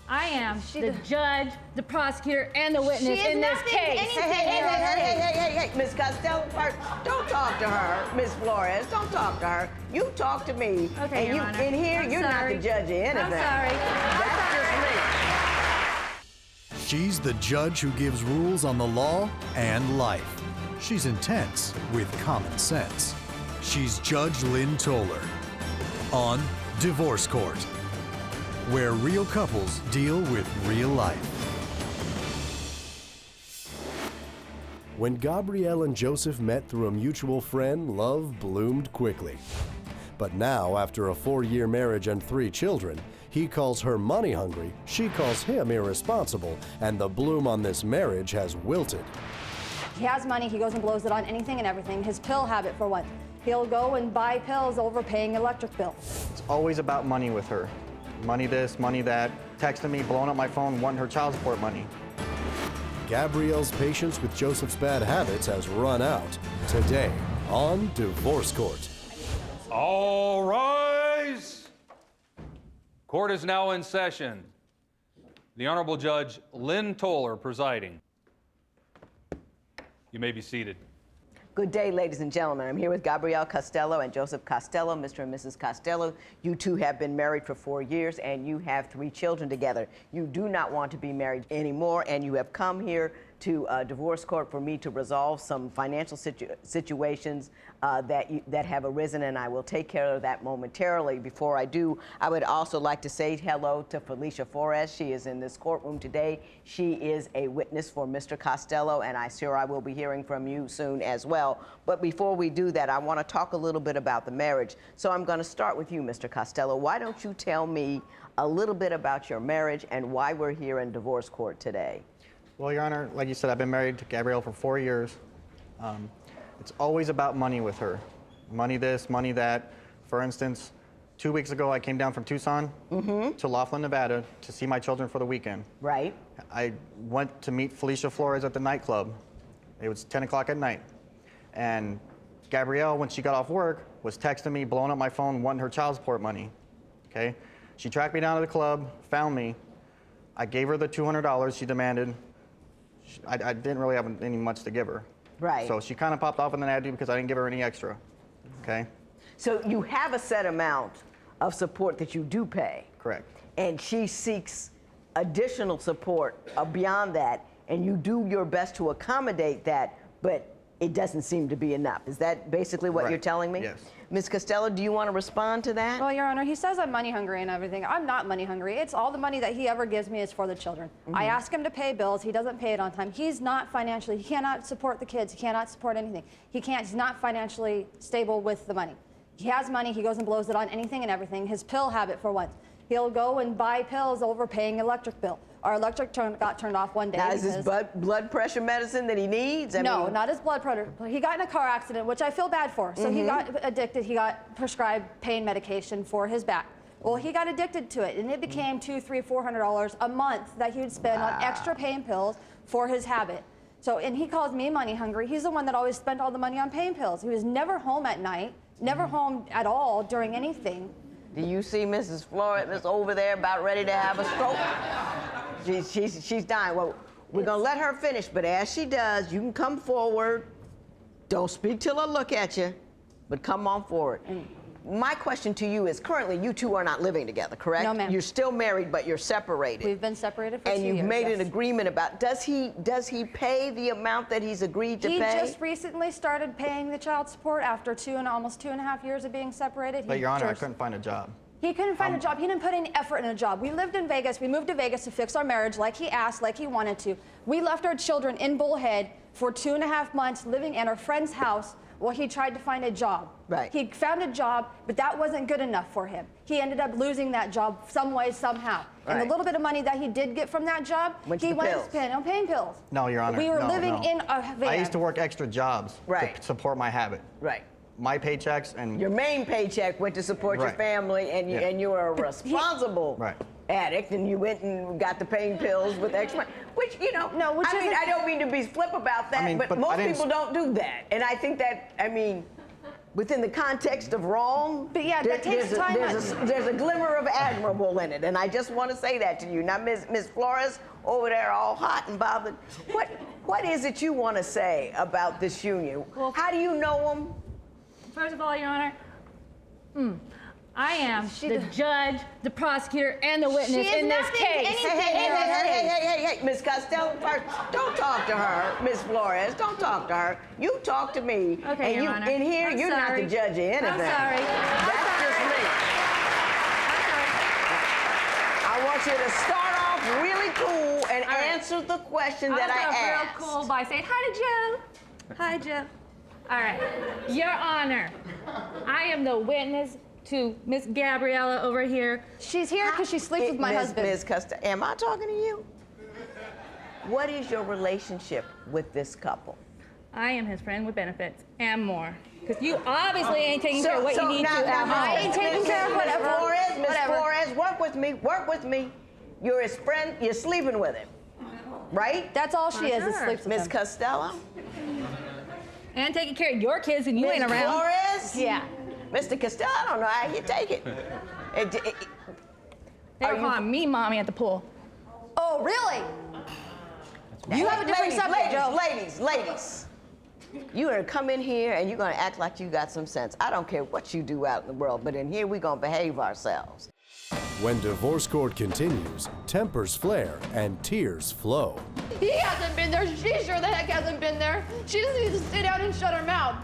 I am the judge, the prosecutor, and the witness in this case. Hey, Miss Costello, don't talk to her. Miss Flores, don't talk to her. You talk to me. Okay, and Your Honor. in here, you're not the judge of anything. I'm sorry. That's just me. She's the judge who gives rules on the law and life. She's intense with common sense. She's Judge Lynn Toller on Divorce Court, where real couples deal with real life. When Gabrielle and Joseph met through a mutual friend, love bloomed quickly. But now, after a 4-year marriage and 3 children, he calls her money hungry, she calls him irresponsible, and the bloom on this marriage has wilted. He has money, he goes and blows it on anything and everything. His pill habit, for one. He'll go and buy pills over paying electric bill. It's always about money with her. Money this, money that, texting me, blowing up my phone, wanting her child support money. Gabrielle's patience with Joseph's bad habits has run out. Today on Divorce Court. All rise. Court is now in session. The Honorable Judge Lynn Toller presiding. You may be seated. Good day, ladies and gentlemen. I'm here with Gabrielle Costello and Joseph Costello. Mr. and Mrs. Costello, you two have been married for 4 years and you have 3 children together. You do not want to be married anymore, and you have come here to divorce court for me to resolve some financial situations that have arisen, and I will take care of that momentarily. Before I do, I would also like to say hello to Felicia Flores. She is in this courtroom today. She is a witness for Mr. Costello, and I'm sure I will be hearing from you soon as well. But before we do that, I want to talk a little bit about the marriage. So I'm going to start with you, Mr. Costello. Why don't you tell me a little bit about your marriage and why we're here in divorce court today? Well, Your Honor, like you said, I've been married to Gabrielle for 4 years. It's always about money with her. Money this, money that. For instance, 2 weeks ago, I came down from Tucson to Laughlin, Nevada to see my children for the weekend. Right. I went to meet Felicia Flores at the nightclub. It was 10 o'clock at night. And Gabrielle, when she got off work, was texting me, blowing up my phone, wanting her child support money. Okay? She tracked me down to the club, found me. I gave her the $200 she demanded. I didn't really have any much to give her. Right. So she kind of popped off in an attitude because I didn't give her any extra. Okay? So you have a set amount of support that you do pay. Correct. And she seeks additional support beyond that, and you do your best to accommodate that, but it doesn't seem to be enough. Is that basically what you're telling me? Yes. Ms. Costello, do you want to respond to that? Well, Your Honor, he says I'm money hungry and everything. I'm not money hungry. It's all the money that he ever gives me is for the children. I ask him to pay bills. He doesn't pay it on time. He's not financially, he cannot support the kids. He cannot support anything. He's not financially stable with the money. He has money. He goes and blows it on anything and everything. His pill habit, for one. He'll go and buy pills over paying electric bill. Our electric got turned off one day. Now, is this blood pressure medicine that he needs? No, not his blood pressure. He got in a car accident, which I feel bad for. So he got addicted. He got prescribed pain medication for his back. Well, he got addicted to it, and it became $200, $300, $400 a month that he would spend on extra pain pills for his habit. So, and he calls me money hungry. He's the one that always spent all the money on pain pills. He was never home at night, never home at all during anything. Do you see Mrs. Flores over there about ready to have a stroke? She's dying. Well, we're going to let her finish, but as she does, you can come forward. Don't speak till I look at you, but come on forward. My question to you is, currently you two are not living together, correct? No, ma'am. You're still married, but you're separated. We've been separated for 2 years. And you've made an agreement about, does he pay the amount that he's agreed to pay? He just recently started paying the child support after almost 2.5 years of being separated. But, Your Honor, I couldn't find a job. He couldn't find a job. He didn't put any effort in a job. We lived in Vegas. We moved to Vegas to fix our marriage like he asked, like he wanted to. We left our children in Bullhead for 2.5 months living in our friend's house while he tried to find a job. Right. He found a job, but that wasn't good enough for him. He ended up losing that job some way, somehow. Right. And the little bit of money that he did get from that job, he went and spent on pain pills. No, Your Honor. We were living no. in a van. I used to work extra jobs to support my habit. Right. My paychecks and... Your main paycheck went to support your family, and you were a responsible addict, and you went and got the pain pills with extra money. Which, you know, I don't mean to be flip about that, but most people don't do that. And I think that, within the context of wrong, But yeah, that takes time. There's a glimmer of admirable in it, and I just want to say that to you. Now, Miss Flores, over there all hot and bothered, what is it you want to say about this union? Well, how do you know them? First of all, Your Honor, I am the judge, the prosecutor, and the witness in this case. Hey, Miss Costello, first, don't talk to her, Miss Flores, don't talk to her. You talk to me. Okay, and Your Honor. In here, I'm you're sorry. not the judge of anything. I'm sorry. That's just me. I want you to start off really cool and answer the question that I asked. Real cool by saying hi to Joe. Hi, Joe. All right. Your Honor, I am the witness to Miss Gabriella over here. She's here because she sleeps with my husband. Miss Costello, am I talking to you? What is your relationship with this couple? I am his friend with benefits and more. Because you obviously ain't taking care of what you need to at home. I ain't taking care of whatever. Miss Flores, work with me. You're his friend, you're sleeping with him, right? That's all she is Sure. sleeps with Miss him. Costello? And taking care of your kids and you ain't Miss around. Flores? Yeah. Mr. Costello, I don't know how you take it. They were you- calling me mommy at the pool. Oh, really? You have a different subject, Joe. Ladies. You're gonna come in here and you're gonna act like you got some sense. I don't care what you do out in the world, but in here we're gonna behave ourselves. When divorce court continues, tempers flare and tears flow. He hasn't been there. She sure the heck hasn't been there. She just needs to sit down and shut her mouth.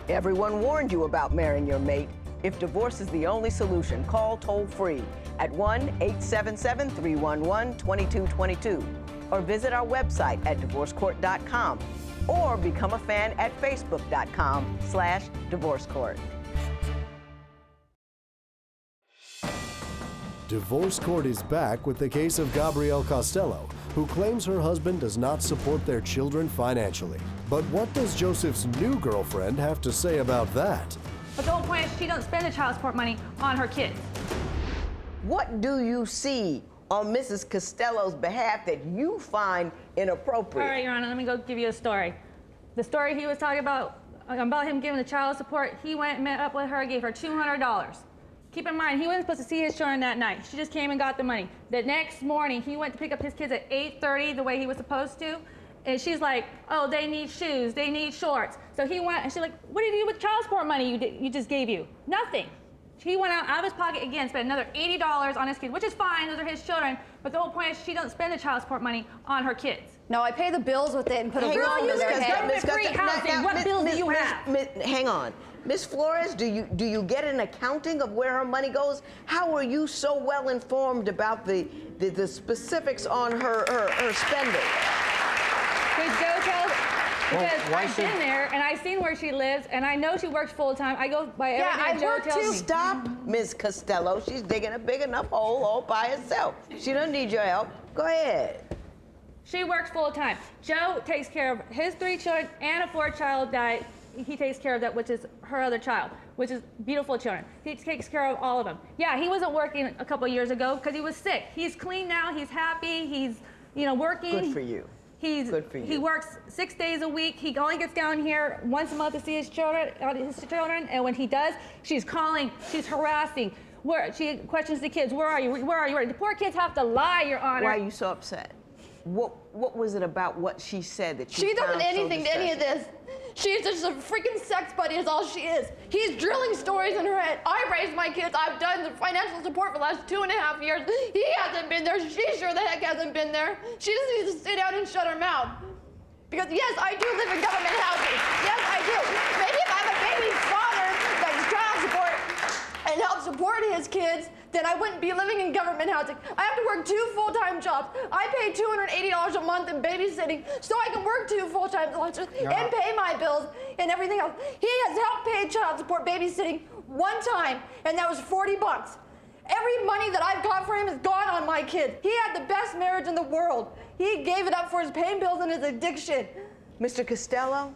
Everyone warned you about marrying your mate. If divorce is the only solution, call toll-free at 1-877-311-2222 or visit our website at divorcecourt.com or become a fan at facebook.com/divorcecourt. Divorce Court is back with the case of Gabrielle Costello, who claims her husband does not support their children financially. But what does Joseph's new girlfriend have to say about that? But the whole point is she doesn't spend the child support money on her kids. What do you see on Mrs. Costello's behalf that you find inappropriate? All right, Your Honor, let me go give you a story. The story he was talking about him giving the child support, he went and met up with her, gave her $200. Keep in mind, he wasn't supposed to see his children that night. She just came and got the money. The next morning, he went to pick up his kids at 8:30 the way he was supposed to. And she's like, oh, they need shoes, they need shorts. So he went, and she's like, what did you do with child support money you just gave you? Nothing. He went out of his pocket again, spent another $80 on his kids, which is fine, those are his children. But the whole point is she doesn't spend the child support money on her kids. No, I pay the bills with it and put a Hang roof on, over Miss their Costello, head. Miss Free Costello, housing, what bills do you have? Hang on. Miss Flores, do you get an accounting of where her money goes? How are you so well informed about the specifics on her spending? Because Joe tells, because why I've should- been there and I've seen where she lives and I know she works full time. I go by everything I that Joe work tells too. me. Stop, Miss Costello. She's digging a big enough hole all by herself. She doesn't need your help. Go ahead. She works full time. Joe takes care of his 3 children and a 4th child that he takes care of, that which is her other child, which is beautiful children. He takes care of all of them. Yeah, he wasn't working a couple years ago because he was sick. He's clean now. He's happy. He's working. Good for you. Good for you. He works 6 days a week. He only gets down here once a month to see his children. And when he does, she's calling. She's harassing. She questions the kids. Where are you? Where are you? The poor kids have to lie, Your Honor. Why are you so upset? What was it about what she said that you She found doesn't so anything to any of distressing? this. She's just a freaking sex buddy is all she is. He's drilling stories in her head. I raised my kids. I've done the financial support for the last 2.5 years. He hasn't been there. She sure the heck hasn't been there. She just needs to sit down and shut her mouth. Because yes, I do live in government housing. Yes, I do. Maybe if I'm a baby's father that gets child support and help support his kids, then I wouldn't be living in government housing. I have to work 2 full-time jobs. I pay $280 a month in babysitting so I can work 2 full-time jobs and pay my bills and everything else. He has helped pay child support babysitting 1 time, and that was $40. Every money that I've got for him is gone on my kids. He had the best marriage in the world. He gave it up for his pain bills and his addiction. Mr. Costello,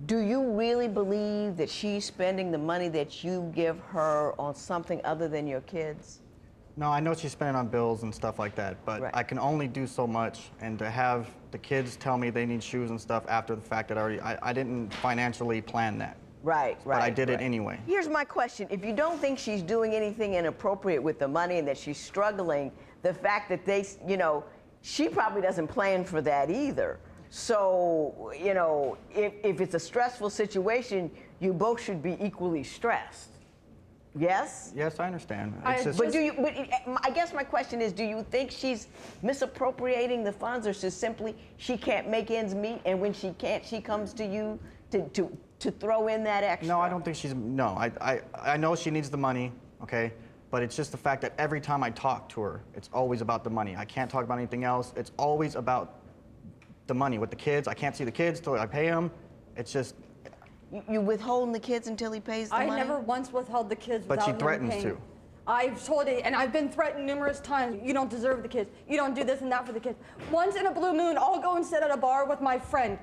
do you really believe that she's spending the money that you give her on something other than your kids? No, I know she's spending on bills and stuff like that, but Right. I can only do so much. And to have the kids tell me they need shoes and stuff after the fact that I didn't financially plan that. Right, right. But I did right. it anyway. Here's my question. If you don't think she's doing anything inappropriate with the money and that she's struggling, the fact that they, you know, she probably doesn't plan for that either. So, you know, if it's a stressful situation, you both should be equally stressed. Yes? Yes, I understand. I It's But I guess my question is, do you think she's misappropriating the funds, or just simply she can't make ends meet, and when she can't, she comes to you to throw in that extra? No, I don't think she's, no. I know she needs the money, okay? But it's just the fact that every time I talk to her, it's always about the money. I can't talk about anything else. It's always about the money with the kids. I can't see the kids till I pay them. It's just, You withholding the kids until he pays the I money? never once withheld the kids But without she him threatens paying. to. I've told it, and I've been threatened numerous times. You don't deserve the kids. You don't do this and that for the kids. Once in a blue moon, I'll go and sit at a bar with my friend.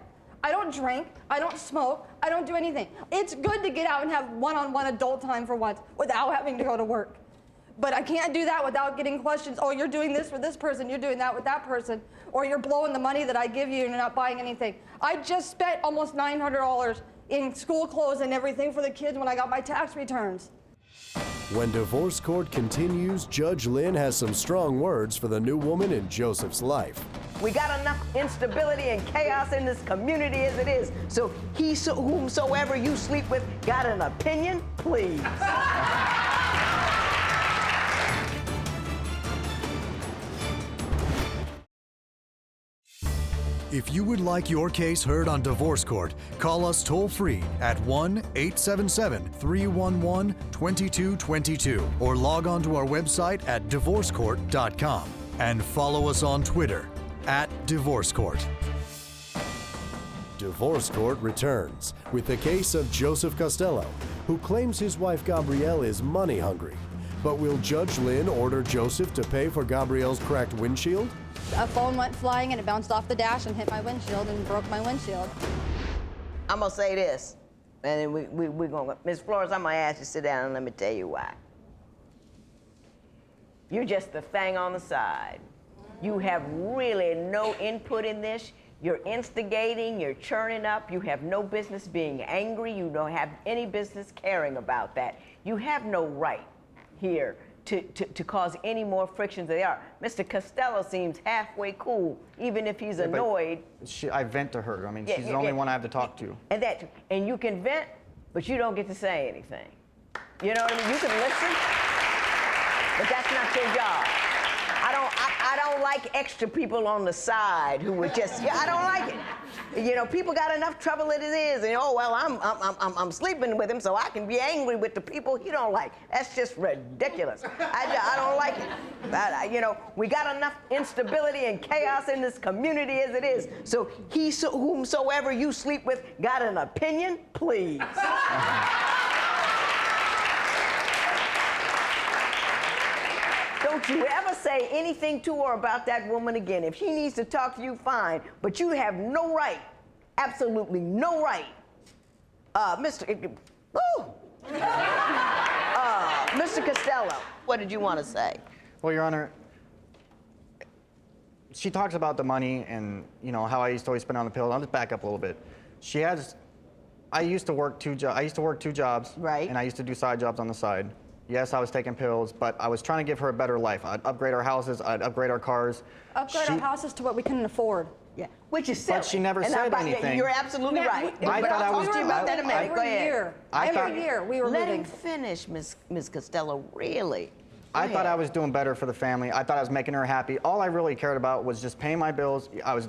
I don't drink, I don't smoke, I don't do anything. It's good to get out and have one-on-one adult time for once without having to go to work. But I can't do that without getting questions. Oh, you're doing this for this person, you're doing that with that person, or you're blowing the money that I give you and you're not buying anything. I just spent almost $900 in school clothes and everything for the kids when I got my tax returns. When divorce court continues, Judge Lynn has some strong words for the new woman in Joseph's life. We got enough instability and chaos in this community as it is. So whomsoever you sleep with got an opinion, please. If you would like your case heard on Divorce Court, call us toll-free at 1-877-311-2222 or log on to our website at divorcecourt.com and follow us on Twitter @DivorceCourt. Divorce Court returns with the case of Joseph Costello, who claims his wife Gabrielle is money hungry. But will Judge Lynn order Joseph to pay for Gabrielle's cracked windshield? A phone went flying and it bounced off the dash and hit my windshield and broke my windshield. I'm gonna say this, and then we're gonna, Ms. Flores, I'm gonna ask you to sit down and let me tell you why. You're just the thing on the side. You have really no input in this. You're instigating, you're churning up, you have no business being angry, you don't have any business caring about that. You have no right here to cause any more friction than they are. Mr. Costello seems halfway cool, even if he's annoyed. I vent to her. I mean, she's the only one I have to talk to. And you can vent, but you don't get to say anything. You know what I mean? You can listen, but that's not your job. I don't like extra people on the side who would just, I don't like it. You know, people got enough trouble as it is, and oh well, I'm sleeping with him, so I can be angry with the people he don't like. That's just ridiculous. I don't like it. You know, we got enough instability and chaos in this community as it is. So whomsoever you sleep with got an opinion, please. Don't you ever say anything to her about that woman again. If she needs to talk to you, fine. But you have no right, absolutely no right, Mr. Costello, what did you want to say? Well, Your Honor, she talks about the money and, you know, how I used to always spend on the pills. I'll just back up a little bit. I used to work two jobs. Right. And I used to do side jobs on the side. Yes, I was taking pills, but I was trying to give her a better life. I'd upgrade our houses, I'd upgrade our cars. Upgrade our houses to what we couldn't afford. Yeah, which is silly. But she never said anything. You're absolutely right. I But thought I I'll was- talk to you about that in a minute. Go ahead. Every year we were Let moving. him finish, Ms. Costello, really. I thought I was doing better for the family. I thought I was making her happy. All I really cared about was just paying my bills. And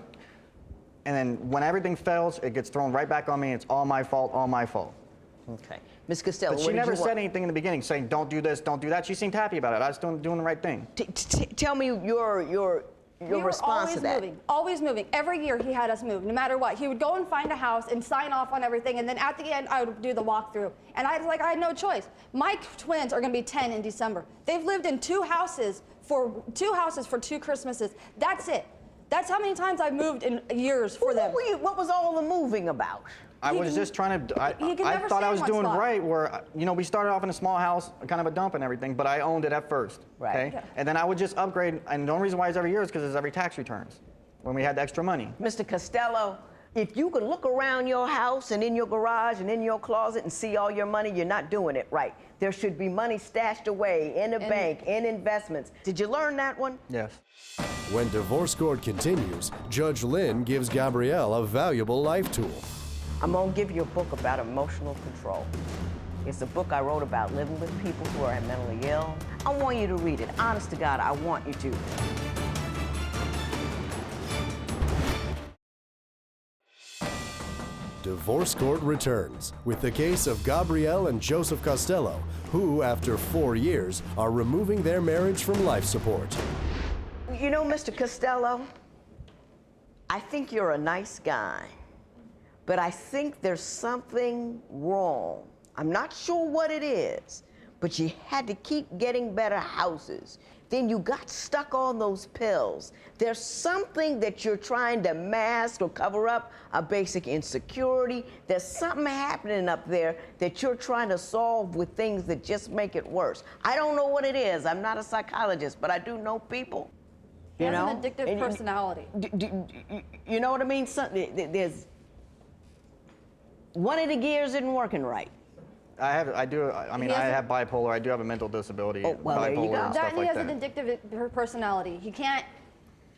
then when everything fails, it gets thrown right back on me. It's all my fault, all my fault. Okay. Ms. Costello, But she never said anything in the beginning saying, don't do this, don't do that. She seemed happy about it. I was doing the right thing. Tell me your response to that. Always moving. Every year he had us move, no matter what. He would go and find a house and sign off on everything, and then at the end I would do the walkthrough. And I had no choice. My twins are going to be 10 in December. They've lived in two houses for 2 Christmases. That's it. That's how many times I've moved in years for them. What was all the moving about? I was just trying to. I can never thought stay I in was one doing spot. right. Where we started off in a small house, kind of a dump and everything, but I owned it at first. Right. Okay. Yeah. And then I would just upgrade. And the only reason why it's every year is because it's every tax returns, when we had the extra money. Mr. Costello, if you could look around your house and in your garage and in your closet and see all your money, you're not doing it right. There should be money stashed away in a bank, in investments. Did you learn that one? Yes. When Divorce Court continues, Judge Lynn gives Gabrielle a valuable life tool. I'm gonna give you a book about emotional control. It's a book I wrote about living with people who are mentally ill. I want you to read it. Honest to God, I want you to. Divorce Court returns with the case of Gabrielle and Joseph Costello, who, after 4 years, are removing their marriage from life support. You know, Mr. Costello, I think you're a nice guy, but I think there's something wrong. I'm not sure what it is, but you had to keep getting better houses. Then you got stuck on those pills. There's something that you're trying to mask or cover up, a basic insecurity. There's something happening up there that you're trying to solve with things that just make it worse. I don't know what it is. I'm not a psychologist, but I do know people. He You has know? an addictive And personality. you know what I mean? There's one of the gears isn't working right. I do. I mean, He I has a- have bipolar. I do have a mental disability. Oh, well, there you bipolar go. and That stuff and he like has that. an addictive personality. He can't.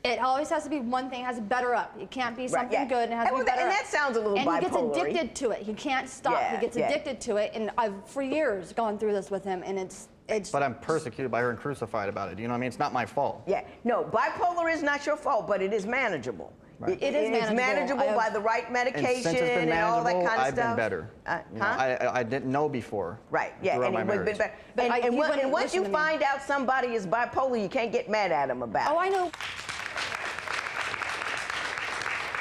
It always has to be one thing has to better up. It can't be something yeah. good and it has to be And better that up. sounds a little And he gets bipolar-y. addicted to it. He can't stop. Yeah, He gets yeah. addicted to it, and I've for years gone through this with him, and it's. But I'm persecuted by her and crucified about it. You know what I mean? It's not my fault. Yeah, no, bipolar is not your fault, but it is manageable. Right. It is It's manageable manageable. by the right medication And since it's been and all that manageable, kind of I've stuff. been better. You know, I didn't know before. Right, yeah, throughout and my it would marriage. been better. But And, he and, wouldn't once listen you to me. find out somebody is bipolar, you can't get mad at them about Oh, it. I know.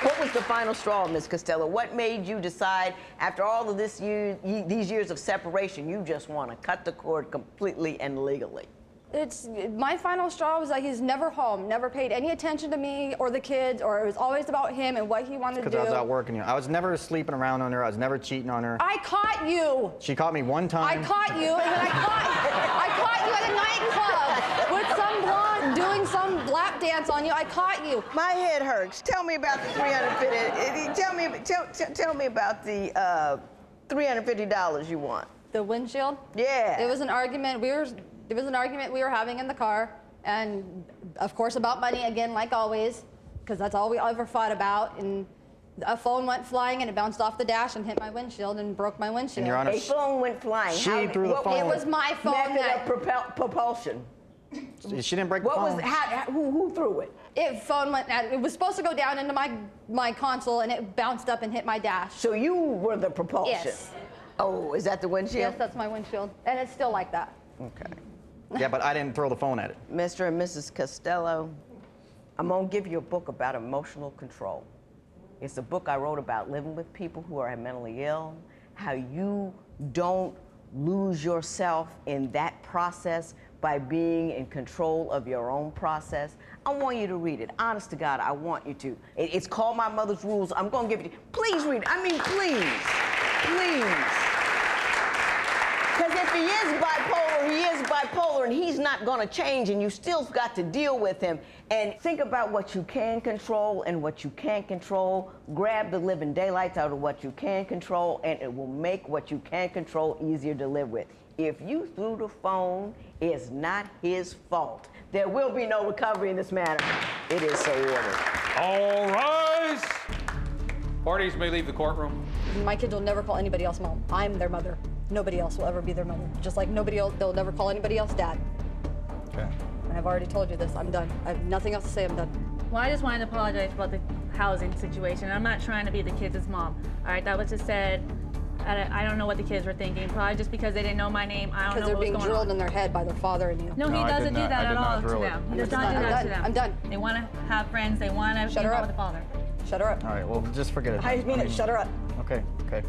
What was the final straw, Ms. Costello? What made you decide, after all of these years of separation, you just want to cut the cord completely and legally? It's my final straw was that he's never home, never paid any attention to me or the kids, or it was always about him and what he wanted to Because do. I was out working. You know, I was never sleeping around on her. I was never cheating on her. I caught you. She caught me one I time. caught you, and then I caught you at a nightclub with some blonde doing some lap dance on you. I caught you. My head hurts. Tell me about the $350. Tell me about the $350 you want. The windshield. Yeah. It was an argument. There was an argument we were having in the car, and of course about money again, like always, because that's all we ever fought about. And a phone went flying, and it bounced off the dash and hit my windshield and broke my windshield. And Your Honor, A phone went flying. She threw the what phone. It was my phone method that of propulsion? she didn't break the What phone. was who threw it? it was supposed to go down into my console, and it bounced up and hit my dash. So you were the propulsion. Yes. Oh, is that the windshield? Yes, that's my windshield, and it's still like that. Okay. Yeah, but I didn't throw the phone at it. Mr. and Mrs. Costello, I'm gonna give you a book about emotional control. It's a book I wrote about living with people who are mentally ill, how you don't lose yourself in that process by being in control of your own process. I want you to read it. Honest to God, I want you to. It's called My Mother's Rules. I'm gonna give it to you. Please read it. I mean, please, please. Because if he is bipolar, and he's not going to change, and you still got to deal with him. And think about what you can control and what you can't control. Grab the living daylights out of what you can control, and it will make what you can't control easier to live with. If you threw the phone, it's not his fault. There will be no recovery in this matter. It is so ordered. All rise. Parties may leave the courtroom. My kids will never call anybody else mom. I'm their mother. Nobody else will ever be their mother. Just like nobody else, they'll never call anybody else dad. Okay. And I've already told you this. I'm done. I have nothing else to say. I'm done. Well, I just wanted to apologize about the housing situation. I'm not trying to be the kids' mom. All right, that was just said. I don't know what the kids were thinking. Probably just because they didn't know my name. I don't Because know they're what was being going drilled on. in their head by their father and you. No, he No, I doesn't did do not- that I at did all not to drill it. them. He You're does not do done. that I'm to them. done. I'm done. They want to have friends. They want to be Shut her involved up. with the father. Shut her up. All right, well, just forget it. I mean it. Shut her up. Okay, okay.